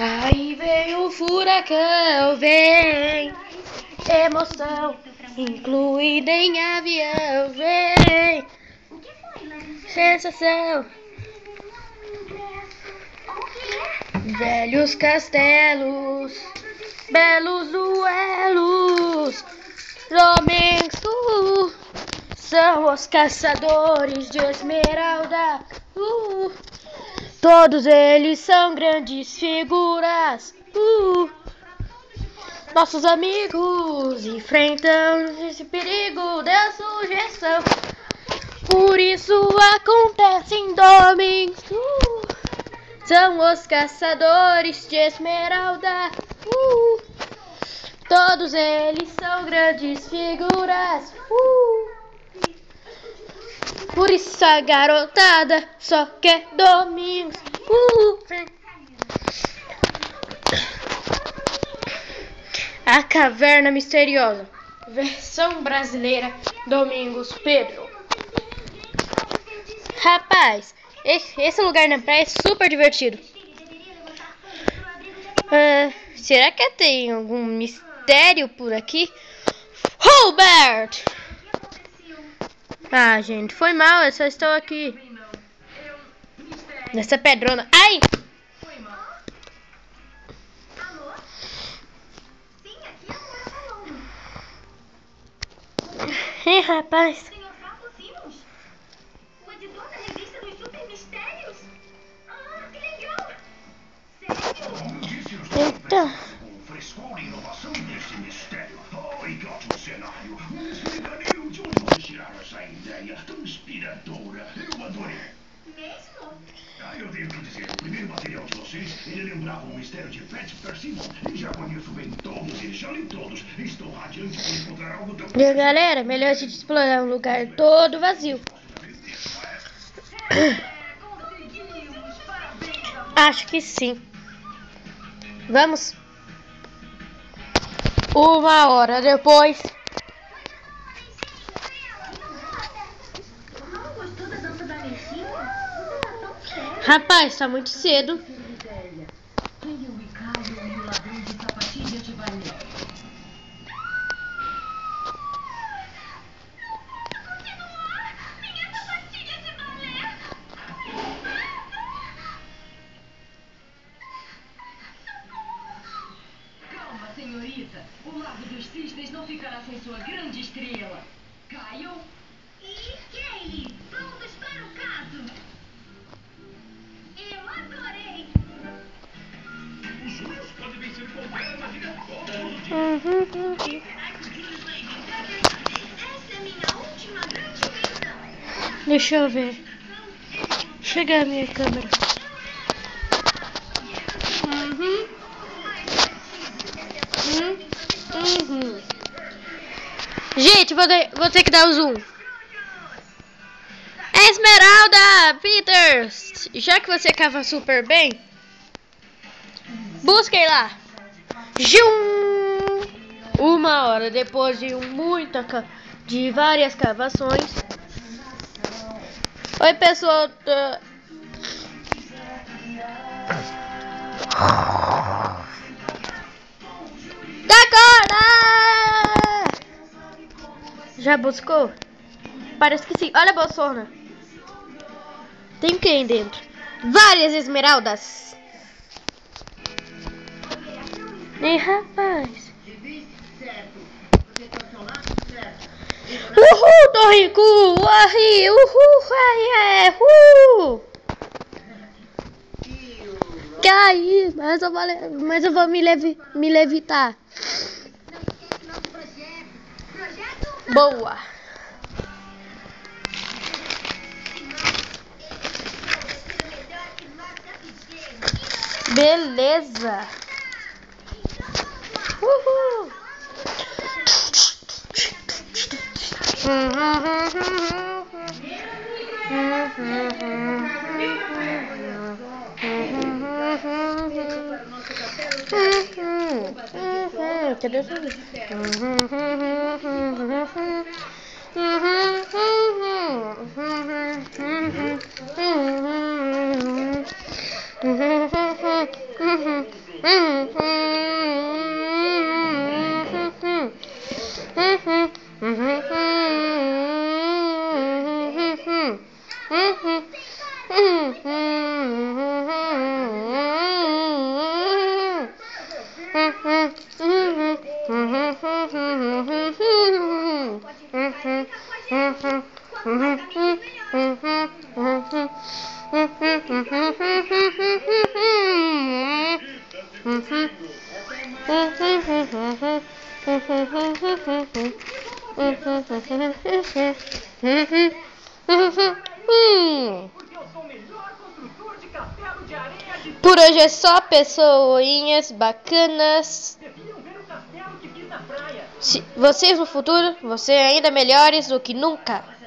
Aí vem o furacão, vem emoção, incluída em avião, vem sensação. Velhos castelos, belos duelos, Flamengo são os caçadores de esmeralda. Todos eles são grandes figuras. Nossos amigos enfrentam esse perigo da sugestão. Por isso acontecem domingos. São os caçadores de esmeralda. Todos eles são grandes figuras. Por isso a garotada só quer domingos. A Caverna Misteriosa, versão brasileira, Domingos Pedro. Rapaz, esse lugar na praia é super divertido. Será que tem algum mistério por aqui? Robert! Ah, gente, foi mal, eu só estou aqui nessa pedrona. Ai! Ih, rapaz. O editor da revista dos Super Mistérios? Ah, que legal! Sério? Então. O frescor e inovação desse mistério. E que ótimo cenário. Me explica, Neil, de onde vocês tiraram essa ideia tão inspiradora? Eu adorei. Mesmo? Eu tenho que dizer, o primeiro material de vocês, ele lembrava o mistério de Pat Persimmon. E já conheço bem todos e já li todos. Estou radiante por encontrar algo tão... E galera, melhor a gente explorar um lugar todo vazio. Conseguimos! Parabéns, amor! Acho que sim. Vamos. 1 hora depois. Não gostou da dança da Mexinha? Você tá tão sério. Rapaz, tá muito cedo. Quem é o Icaro e o ladrão de sapatilha de balé? Minha sapatilha de balé! Calma, senhorita. O Lago dos Cisnes não ficará sem sua grande estrela. Kyle? E Kaylee, prontos para o caso? Eu adorei! Os sonhos podem vencer qualquer armadilha todo Essa é minha última grande missão! Deixa eu ver. Chega a minha câmera. Gente, vou ter que dar o zoom. Esmeralda Peters, já que você cava super bem, busquem lá. 1 hora depois de várias cavações. Oi, pessoal. Agora! Já buscou? Parece que sim. Olha a bolsona. Tem o que aí dentro? Várias esmeraldas. E rapaz. Uhul, tô rico! Uhul! Ai, Caí, mas eu vou me levitar. Boa. Beleza. Uhul. Cadê o Por hoje é só, pessoinhas bacanas. Vocês no futuro, vocês ainda melhores do que nunca.